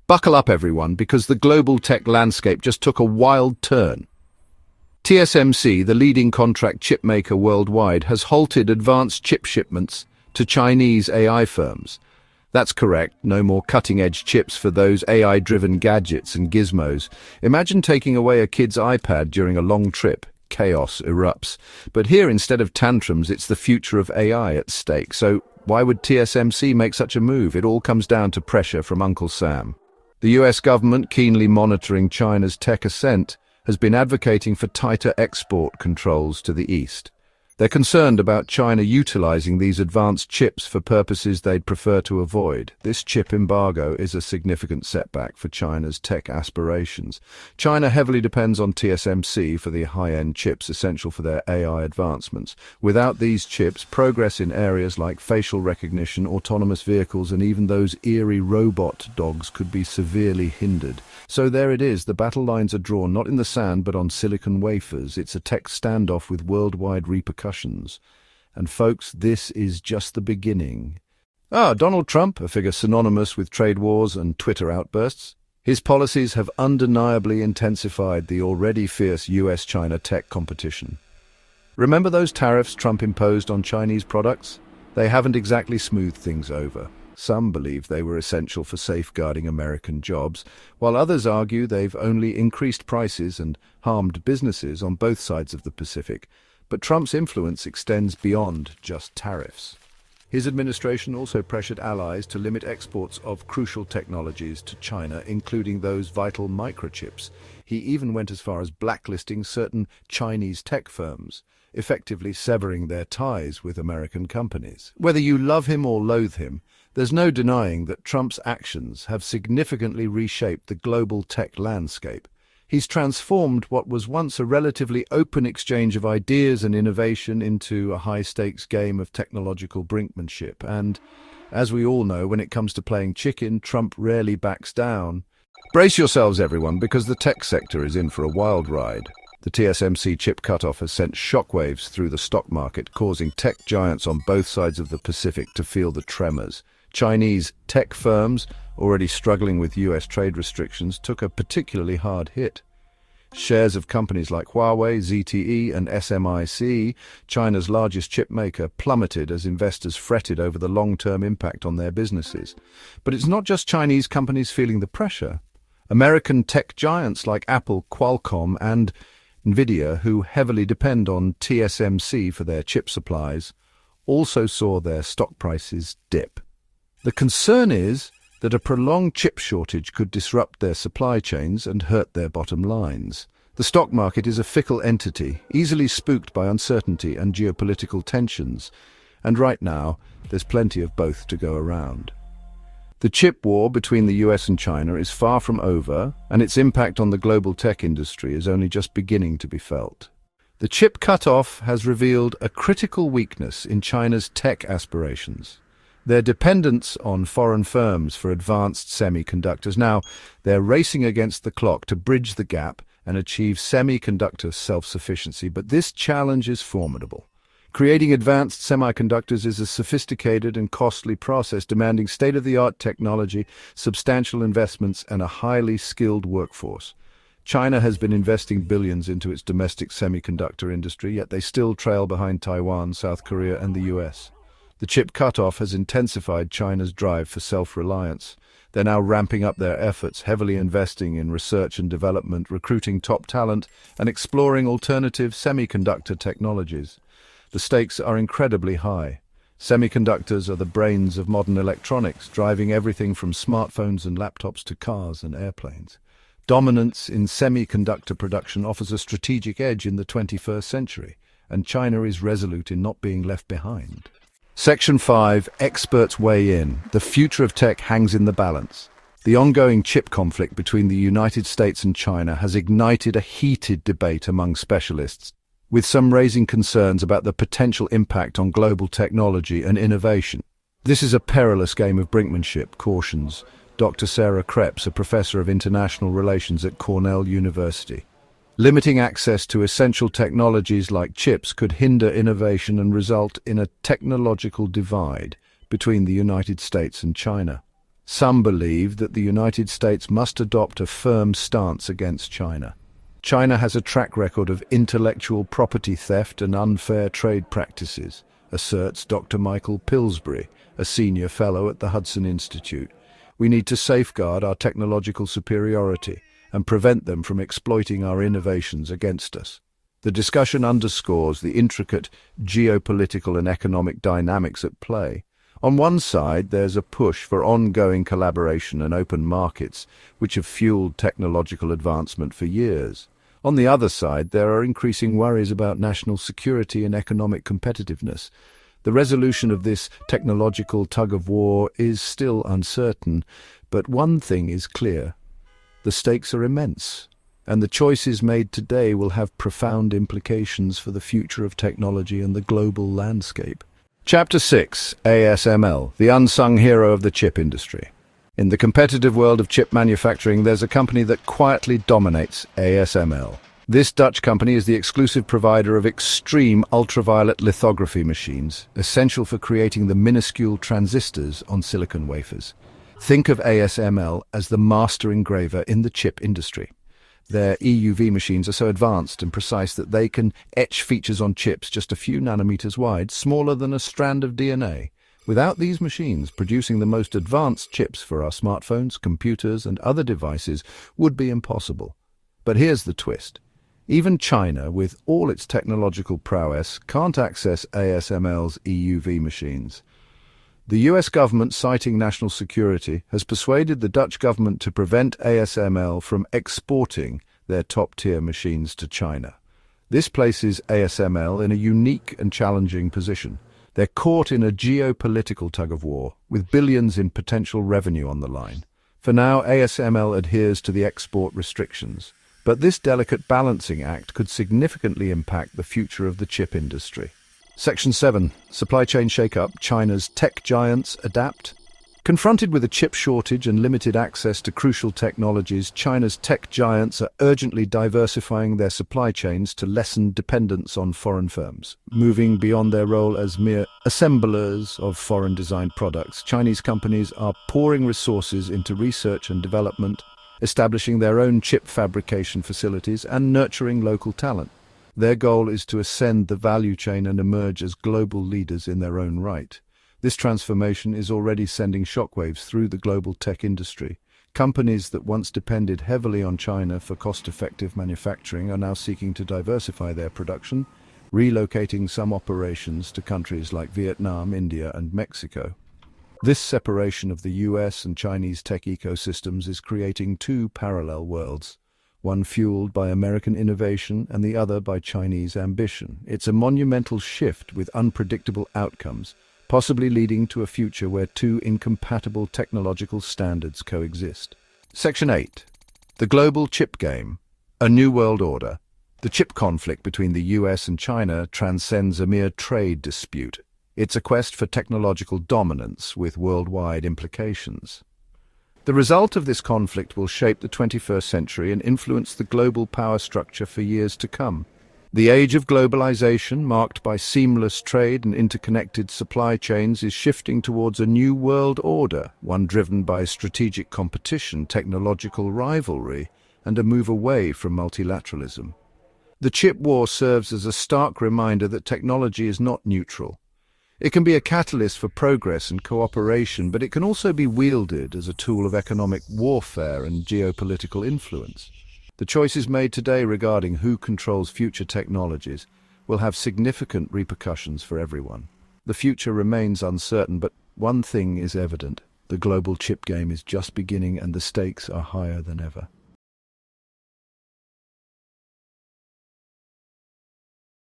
Buckle up, everyone, because the global tech landscape just took a wild turn. TSMC, the leading contract chip maker worldwide, has halted advanced chip shipments to Chinese AI firms. That's correct, no more cutting-edge chips for those AI-driven gadgets and gizmos. Imagine taking away a kid's iPad during a long trip. Chaos erupts. But here, instead of tantrums, it's the future of AI at stake. So why would TSMC make such a move? It all comes down to pressure from Uncle Sam. The US government, keenly monitoring China's tech ascent, has been advocating for tighter export controls to the east. They're concerned about China utilizing these advanced chips for purposes they'd prefer to avoid. This chip embargo is a significant setback for China's tech aspirations. China heavily depends on TSMC for the high-end chips essential for their AI advancements. Without these chips, progress in areas like facial recognition, autonomous vehicles, and even those eerie robot dogs could be severely hindered. So there it is, the battle lines are drawn not in the sand but on silicon wafers. It's a tech standoff with worldwide repercussions. And folks, this is just the beginning. Donald Trump, a figure synonymous with trade wars and Twitter outbursts. His policies have undeniably intensified the already fierce US-China tech competition. Remember those tariffs Trump imposed on Chinese products? They haven't exactly smoothed things over. Some believe they were essential for safeguarding American jobs, while others argue they've only increased prices and harmed businesses on both sides of the Pacific. But Trump's influence extends beyond just tariffs. His administration also pressured allies to limit exports of crucial technologies to China, including those vital microchips. He even went as far as blacklisting certain Chinese tech firms, effectively severing their ties with American companies. Whether you love him or loathe him, there's no denying that Trump's actions have significantly reshaped the global tech landscape. He's transformed what was once a relatively open exchange of ideas and innovation into a high-stakes game of technological brinkmanship. And, as we all know, when it comes to playing chicken, Trump rarely backs down. Brace yourselves, everyone, because the tech sector is in for a wild ride. The TSMC chip cutoff has sent shockwaves through the stock market, causing tech giants on both sides of the Pacific to feel the tremors. Chinese tech firms, already struggling with US trade restrictions, took a particularly hard hit. Shares of companies like Huawei, ZTE, and SMIC, China's largest chip maker, plummeted as investors fretted over the long-term impact on their businesses. But it's not just Chinese companies feeling the pressure. American tech giants like Apple, Qualcomm, and Nvidia, who heavily depend on TSMC for their chip supplies, also saw their stock prices dip. The concern is that a prolonged chip shortage could disrupt their supply chains and hurt their bottom lines. The stock market is a fickle entity, easily spooked by uncertainty and geopolitical tensions, and right now, there's plenty of both to go around. The chip war between the US and China is far from over, and its impact on the global tech industry is only just beginning to be felt. The chip cutoff has revealed a critical weakness in China's tech aspirations. Their dependence on foreign firms for advanced semiconductors. Now, they're racing against the clock to bridge the gap and achieve semiconductor self-sufficiency, but this challenge is formidable. Creating advanced semiconductors is a sophisticated and costly process demanding state-of-the-art technology, substantial investments, and a highly skilled workforce. China has been investing billions into its domestic semiconductor industry, yet they still trail behind Taiwan, South Korea, and the US. The chip cutoff has intensified China's drive for self-reliance. They're now ramping up their efforts, heavily investing in research and development, recruiting top talent, and exploring alternative semiconductor technologies. The stakes are incredibly high. Semiconductors are the brains of modern electronics, driving everything from smartphones and laptops to cars and airplanes. Dominance in semiconductor production offers a strategic edge in the 21st century, and China is resolute in not being left behind. Section 5. Experts weigh in. The future of tech hangs in the balance. The ongoing chip conflict between the United States and China has ignited a heated debate among specialists, with some raising concerns about the potential impact on global technology and innovation. This is a perilous game of brinkmanship, cautions Dr. Sarah Krebs, a professor of international relations at Cornell University. Limiting access to essential technologies like chips could hinder innovation and result in a technological divide between the United States and China. Some believe that the United States must adopt a firm stance against China. China has a track record of intellectual property theft and unfair trade practices, asserts Dr. Michael Pillsbury, a senior fellow at the Hudson Institute. We need to safeguard our technological superiority and prevent them from exploiting our innovations against us. The discussion underscores the intricate geopolitical and economic dynamics at play. On one side, there's a push for ongoing collaboration and open markets, which have fueled technological advancement for years. On the other side, there are increasing worries about national security and economic competitiveness. The resolution of this technological tug-of-war is still uncertain, but one thing is clear. The stakes are immense, and the choices made today will have profound implications for the future of technology and the global landscape. Chapter 6: ASML, the unsung hero of the chip industry. In the competitive world of chip manufacturing, there's a company that quietly dominates: ASML. This Dutch company is the exclusive provider of extreme ultraviolet lithography machines, essential for creating the minuscule transistors on silicon wafers. Think of ASML as the master engraver in the chip industry. Their EUV machines are so advanced and precise that they can etch features on chips just a few nanometers wide, smaller than a strand of DNA. Without these machines, producing the most advanced chips for our smartphones, computers, and other devices would be impossible. But here's the twist. Even China, with all its technological prowess, can't access ASML's EUV machines. The US government, citing national security, has persuaded the Dutch government to prevent ASML from exporting their top-tier machines to China. This places ASML in a unique and challenging position. They're caught in a geopolitical tug-of-war, with billions in potential revenue on the line. For now, ASML adheres to the export restrictions, but this delicate balancing act could significantly impact the future of the chip industry. Section 7. Supply chain shake-up. China's tech giants adapt. Confronted with a chip shortage and limited access to crucial technologies, China's tech giants are urgently diversifying their supply chains to lessen dependence on foreign firms. Moving beyond their role as mere assemblers of foreign-designed products, Chinese companies are pouring resources into research and development, establishing their own chip fabrication facilities and nurturing local talent. Their goal is to ascend the value chain and emerge as global leaders in their own right. This transformation is already sending shockwaves through the global tech industry. Companies that once depended heavily on China for cost-effective manufacturing are now seeking to diversify their production, relocating some operations to countries like Vietnam, India, and Mexico. This separation of the US and Chinese tech ecosystems is creating two parallel worlds, one fueled by American innovation and the other by Chinese ambition. It's a monumental shift with unpredictable outcomes, possibly leading to a future where two incompatible technological standards coexist. Section 8. The Global Chip Game. A New World Order. The chip conflict between the US and China transcends a mere trade dispute. It's a quest for technological dominance with worldwide implications. The result of this conflict will shape the 21st century and influence the global power structure for years to come. The age of globalization, marked by seamless trade and interconnected supply chains, is shifting towards a new world order, one driven by strategic competition, technological rivalry, and a move away from multilateralism. The chip war serves as a stark reminder that technology is not neutral. It can be a catalyst for progress and cooperation, but it can also be wielded as a tool of economic warfare and geopolitical influence. The choices made today regarding who controls future technologies will have significant repercussions for everyone. The future remains uncertain, but one thing is evident: the global chip game is just beginning and the stakes are higher than ever.